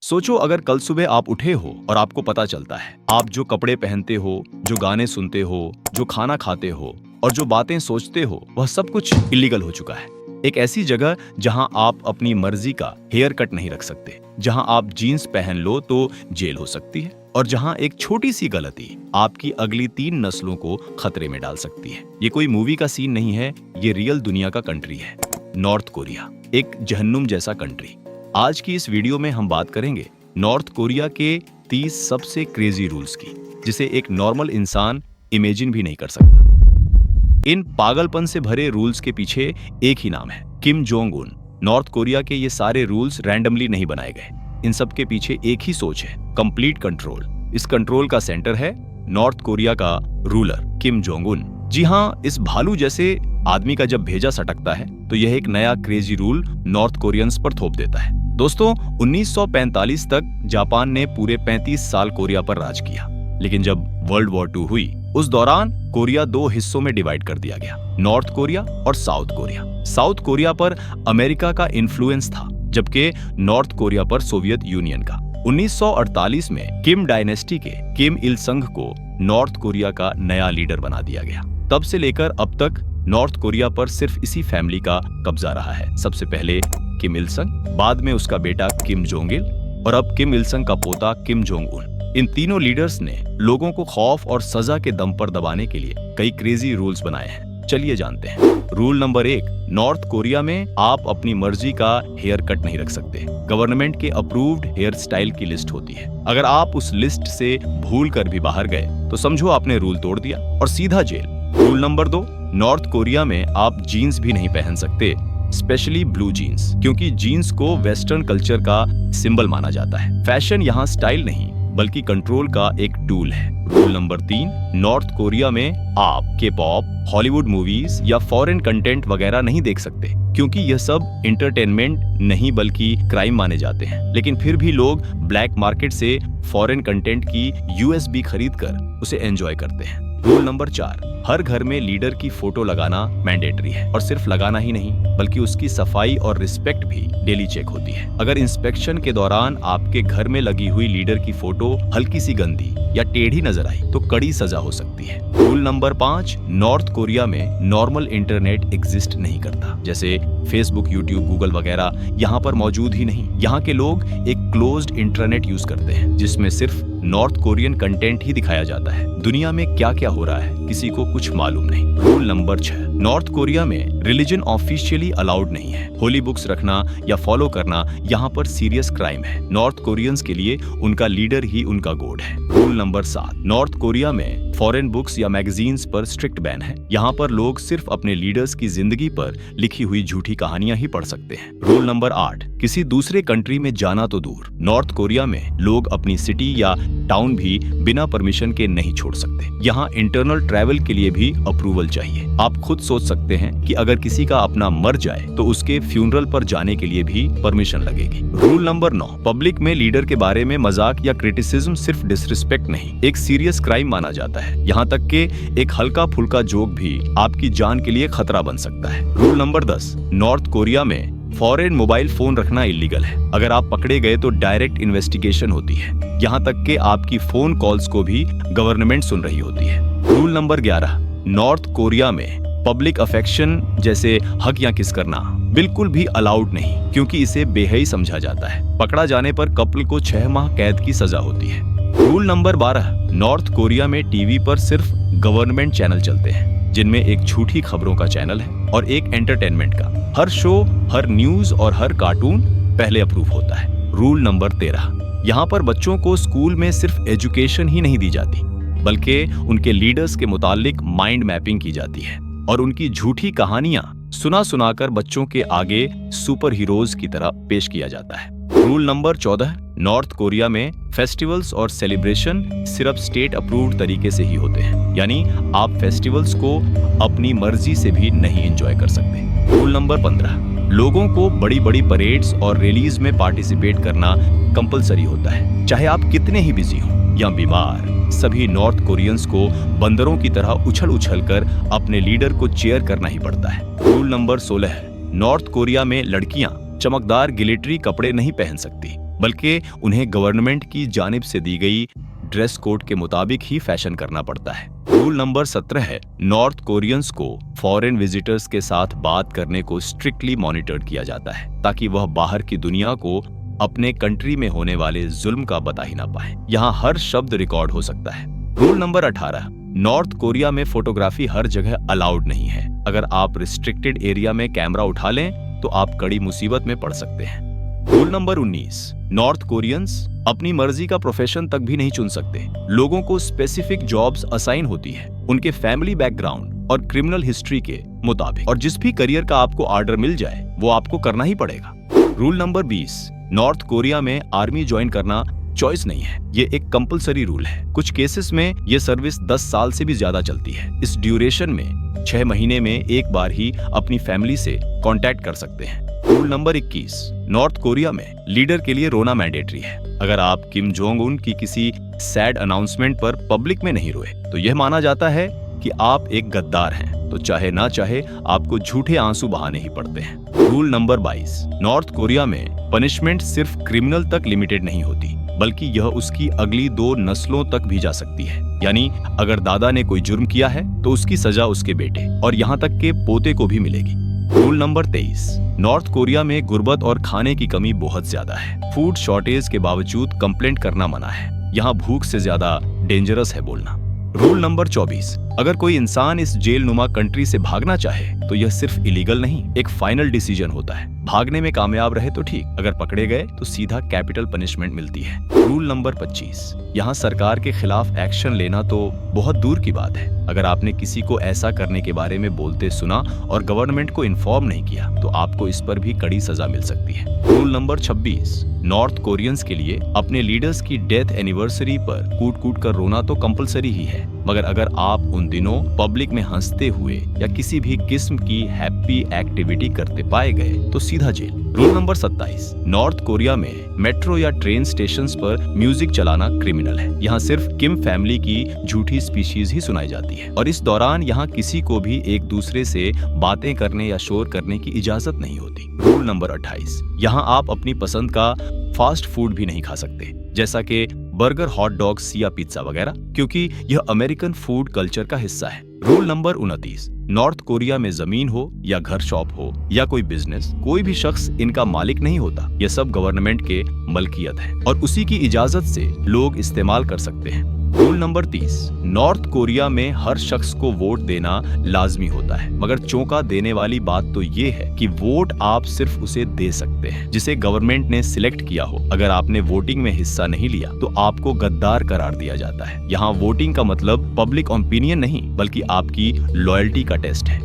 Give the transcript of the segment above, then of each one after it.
सोचो अगर कल सुबह आप उठे हो और आपको पता चलता है आप जो कपड़े पहनते हो, जो गाने सुनते हो, जो खाना खाते हो और जो बातें सोचते हो वह सब कुछ इलीगल हो चुका है। एक ऐसी जगह जहां आप अपनी मर्जी का हेयर कट नहीं रख सकते, जहां आप जीन्स पहन लो तो जेल हो सकती है और जहां एक छोटी सी गलती आपकी अगली 3 नस्लों को खतरे में डाल सकती है। ये कोई मूवी का सीन नहीं है, ये रियल दुनिया का कंट्री है, नॉर्थ कोरिया, एक जहन्नुम जैसा कंट्री। आज की इस वीडियो में हम बात करेंगे नॉर्थ कोरिया के 30 सबसे क्रेजी रूल्स की, जिसे एक नॉर्मल इंसान इमेजिन भी नहीं कर सकता। इन पागलपन से भरे रूल्स के पीछे एक ही नाम है, Kim Jong Un. North Korea के ये सारे रूल्स रैंडमली नहीं बनाए गए, इन सब के पीछे एक ही सोच है, कंप्लीट कंट्रोल। इस कंट्रोल का सेंटर है नॉर्थ कोरिया का रूलर किम जोंग उन। जी हाँ, इस भालू जैसे आदमी का जब भेजा सटकता है तो यह एक नया क्रेजी रूल नॉर्थ कोरियंस पर थोप देता है। दोस्तों, 1945 तक जापान ने पूरे 35 साल कोरिया पर राज किया, लेकिन जब वर्ल्ड वॉर 2 हुई उस दौरान कोरिया 2 हिस्सों में डिवाइड कर दिया गया, नॉर्थ कोरिया और साउथ कोरिया। साउथ कोरिया पर अमेरिका का इन्फ्लुएंस था, जबकि नॉर्थ कोरिया पर सोवियत यूनियन का। 1948 में किम डायनेस्टी के किम इल संग को नॉर्थ कोरिया का नया लीडर बना दिया गया। तब से लेकर अब तक नॉर्थ कोरिया पर सिर्फ इसी फैमिली का कब्जा रहा है। सबसे पहले किम इल संग, बाद में उसका बेटा किम जोंग इल और अब किम इल संग का पोता किम जोंग उन। इन तीनों लीडर्स ने लोगों को खौफ और सजा के दम पर दबाने के लिए कई क्रेजी रूल्स बनाए हैं। चलिए जानते हैं। रूल नंबर 1, नॉर्थ कोरिया में आप अपनी मर्जी का हेयर कट नहीं रख सकते। गवर्नमेंट के अप्रूव्ड हेयर स्टाइल की लिस्ट होती है। अगर आप उस लिस्ट से भूल कर भी बाहर गए तो समझो आपने रूल तोड़ दिया और सीधा जेल। रूल नंबर 2, नॉर्थ कोरिया में आप जीन्स भी नहीं पहन सकते, स्पेशली ब्लू जीन्स, क्योंकि जीन्स को वेस्टर्न कल्चर का सिंबल माना जाता है। फैशन यहाँ स्टाइल नहीं बल्कि कंट्रोल का एक टूल है। रूल नंबर 3, नॉर्थ कोरिया में आप के पॉप, हॉलीवुड मूवीज या फॉरेन कंटेंट वगैरह नहीं देख सकते, क्योंकि यह सब इंटरटेनमेंट नहीं बल्कि क्राइम माने जाते हैं। लेकिन फिर भी लोग ब्लैक मार्केट से फॉरेन कंटेंट की यूएसबी खरीद कर उसे एंजॉय करते हैं। रूल नंबर 4, हर घर में लीडर की फोटो लगाना मैंडेटरी है, और सिर्फ लगाना ही नहीं बल्कि उसकी सफाई और रिस्पेक्ट भी डेली चेक होती है। अगर इंस्पेक्शन के दौरान आपके घर में लगी हुई लीडर की फोटो हल्की सी गंदी या टेढ़ी नजर आई तो कड़ी सजा हो सकती है। रूल नंबर 5, नॉर्थ कोरिया में नॉर्मल इंटरनेट एग्जिस्ट नहीं करता, जैसे फेसबुक, यूट्यूब, गूगल वगैरह यहाँ पर मौजूद ही नहीं। यहाँ के लोग एक क्लोज्ड इंटरनेट यूज करते हैं जिसमें सिर्फ नॉर्थ कोरियन कंटेंट ही दिखाया जाता है। दुनिया में क्या क्या हो रहा है किसी को कुछ मालूम नहीं। रूल नंबर 6, नॉर्थ कोरिया में रिलीजन ऑफिशियली अलाउड नहीं है। होली बुक्स रखना या फॉलो करना यहाँ पर सीरियस क्राइम है। नॉर्थ कोरियंस के लिए उनका लीडर ही उनका गॉड है। रूल नंबर 7, नॉर्थ कोरिया में फॉरेन बुक्स या मैगजीन्स पर स्ट्रिक्ट बैन है। यहाँ पर लोग सिर्फ अपने लीडर्स की जिंदगी पर लिखी हुई झूठी कहानियां ही पढ़ सकते हैं। रूल नंबर 8, किसी दूसरे कंट्री में जाना तो दूर, नॉर्थ कोरिया में लोग अपनी सिटी या टाउन भी बिना परमिशन के नहीं छोड़ सकते। यहाँ इंटरनल ट्रैवल के लिए भी अप्रूवल चाहिए। आप खुद सोच सकते हैं कि अगर किसी का अपना मर जाए तो उसके फ्यूनरल पर जाने के लिए भी परमिशन लगेगी। रूल नंबर 9, पब्लिक में लीडर के बारे में मजाक या क्रिटिसिज्म सिर्फ डिसरिस्पेक्ट नहीं, एक सीरियस क्राइम माना जाता है। यहाँ तक के एक हल्का फुल्का जोक भी आपकी जान के लिए खतरा बन सकता है। रूल नंबर 10, नॉर्थ कोरिया में फॉरेन मोबाइल फोन रखना इलीगल है। अगर आप पकड़े गए तो डायरेक्ट इन्वेस्टिगेशन होती है, यहाँ तक के आपकी फोन कॉल्स को भी गवर्नमेंट सुन रही होती है। रूल नंबर 11, नॉर्थ कोरिया में पब्लिक अफेक्शन जैसे हक या किस करना बिल्कुल भी अलाउड नहीं, क्योंकि इसे बेहई समझा जाता है। पकड़ा जाने पर कपल को 6 माह कैद की सजा होती है। रूल नंबर 12, नॉर्थ कोरिया में टीवी पर सिर्फ गवर्नमेंट चैनल चलते हैं, जिनमें एक झूठी खबरों का चैनल है और एक एंटरटेनमेंट का। हर शो, हर न्यूज और हर कार्टून पहले अप्रूव होता है। रूल नंबर 13, यहाँ पर बच्चों को स्कूल में सिर्फ एजुकेशन ही नहीं दी जाती बल्कि उनके लीडर्स के मुतालिक माइंड मैपिंग की जाती है और उनकी झूठी कहानियां सुना सुनाकर बच्चों के आगे सुपर हीरोज की तरह पेश किया जाता है। रूल नंबर 14, नॉर्थ कोरिया में फेस्टिवल्स और सेलिब्रेशन सिर्फ स्टेट अप्रूव्ड तरीके से ही होते हैं, यानी आप फेस्टिवल्स को अपनी मर्जी से भी नहीं एंजॉय कर सकते। रूल नंबर 15, लोगों को बड़ी बड़ी परेड्स और रैलीज में पार्टिसिपेट करना कंपलसरी होता है, चाहे आप कितने ही बिजी हो या बीमार। सभी नॉर्थ कोरियंस को बंदरों की तरह उछल उछल कर अपने लीडर को चेयर करना ही पड़ता है। रूल नंबर 16, नॉर्थ कोरिया में लड़कियां चमकदार गिलिटरी कपड़े नहीं पहन सकती, बल्कि उन्हें गवर्नमेंट की जानिब से दी गई ड्रेस कोड के मुताबिक ही फैशन करना पड़ता है। रूल नंबर 17 है, नॉर्थ कोरियंस को फॉरेन विजिटर्स के साथ बात करने को स्ट्रिक्टली मॉनिटर किया जाता है ताकि वह बाहर की दुनिया को अपने कंट्री में होने वाले जुल्म का बता ही ना पाए। यहाँ हर शब्द रिकॉर्ड हो सकता है। रूल नंबर 18, नॉर्थ कोरिया में फोटोग्राफी हर जगह अलाउड नहीं है। अगर आप रिस्ट्रिक्टेड एरिया में कैमरा उठा लें तो आप कड़ी मुसीबत में पड़ सकते हैं। रूल नंबर 19, नॉर्थ कोरियंस अपनी मर्जी का प्रोफेशन तक भी नहीं चुन सकते। लोगों को स्पेसिफिक जॉब्स असाइन होती है उनके फैमिली बैकग्राउंड और क्रिमिनल हिस्ट्री के मुताबिक, और जिस भी करियर का आपको ऑर्डर मिल जाए वो आपको करना ही पड़ेगा। रूल नंबर 20, नॉर्थ कोरिया में आर्मी ज्वाइन करना चॉइस नहीं है, ये एक कंपलसरी रूल है। कुछ केसेस में ये सर्विस 10 साल से भी ज्यादा चलती है। इस ड्यूरेशन में 6 महीने में एक बार ही अपनी फैमिली से कांटेक्ट कर सकते हैं। रूल नंबर 21, नॉर्थ कोरिया में लीडर के लिए रोना मैंडेटरी है। अगर आप किम जोंग उन की किसी सैड अनाउंसमेंट पर पब्लिक में नहीं रोए तो यह माना जाता है कि आप एक गद्दार हैं, तो चाहे ना चाहे आपको झूठे आंसू बहाने ही पड़ते हैं। रूल नंबर 22, नॉर्थ कोरिया में पनिशमेंट सिर्फ क्रिमिनल तक लिमिटेड नहीं होती, बल्कि यह उसकी अगली 2 नस्लों तक भी जा सकती है। यानी अगर दादा ने कोई जुर्म किया है तो उसकी सजा उसके बेटे और यहाँ तक के पोते को भी मिलेगी। रूल नंबर 23, नॉर्थ कोरिया में गुर्बत और खाने की कमी बहुत ज्यादा है। फूड शॉर्टेज के बावजूद कंप्लेंट करना मना है। यहाँ भूख से ज्यादा डेंजरस है बोलना। रूल नंबर 24, अगर कोई इंसान इस जेल नुमा कंट्री से भागना चाहे तो यह सिर्फ इलीगल नहीं, एक फाइनल डिसीजन होता है। भागने में कामयाब रहे तो ठीक, अगर पकड़े गए तो सीधा कैपिटल पनिशमेंट मिलती है। रूल नंबर 25, यहाँ सरकार के खिलाफ एक्शन लेना तो बहुत दूर की बात है। अगर आपने किसी को ऐसा करने के बारे में बोलते सुना और गवर्नमेंट को इन्फॉर्म नहीं किया तो आपको इस पर भी कड़ी सजा मिल सकती है। रूल नंबर 26, नॉर्थ कोरियंस के लिए अपने लीडर्स की डेथ एनिवर्सरी पर कूट कूट कर रोना तो कंपलसरी ही है, मगर अगर आप उन दिनों पब्लिक में हंसते हुए या किसी भी किस्म की हैप्पी एक्टिविटी करते पाए गए तो सीधा जेल। रूल नंबर 27, नॉर्थ कोरिया में मेट्रो या ट्रेन स्टेशंस पर म्यूजिक चलाना क्रिमिनल है। यहाँ सिर्फ किम फैमिली की झूठी स्पीशीज ही सुनाई जाती है और इस दौरान यहाँ किसी को भी एक दूसरे से बातें करने या शोर करने की इजाजत नहीं होती। रूल नंबर 28, यहाँ आप अपनी पसंद का फास्ट फूड भी नहीं खा सकते, जैसा कि बर्गर, हॉट डॉग्स या पिज्जा वगैरह, क्योंकि यह अमेरिकन फूड कल्चर का हिस्सा है। रूल नंबर 29, नॉर्थ कोरिया में जमीन हो या घर, शॉप हो या कोई बिजनेस, कोई भी शख्स इनका मालिक नहीं होता। यह सब गवर्नमेंट के मलकियत है और उसी की इजाजत से लोग इस्तेमाल कर सकते हैं। रूल नंबर 30, नॉर्थ कोरिया में हर शख्स को वोट देना लाजमी होता है, मगर चौंका देने वाली बात तो ये है कि वोट आप सिर्फ उसे दे सकते हैं जिसे गवर्नमेंट ने सिलेक्ट किया हो। अगर आपने वोटिंग में हिस्सा नहीं लिया तो आपको गद्दार करार दिया जाता है। यहाँ वोटिंग का मतलब पब्लिक ओपिनियन नहीं, बल्कि आपकी लॉयल्टी का टेस्ट है।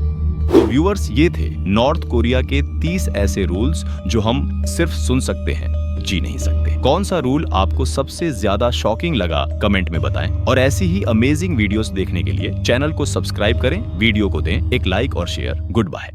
तो व्यूअर्स, ये थे नॉर्थ कोरिया के 30 ऐसे रूल्स जो हम सिर्फ सुन सकते हैं, जी नहीं सकते। कौन सा रूल आपको सबसे ज्यादा शॉकिंग लगा, कमेंट में बताएं। और ऐसी ही अमेजिंग वीडियोस देखने के लिए चैनल को सब्सक्राइब करें, वीडियो को दें एक लाइक और शेयर। Good bye.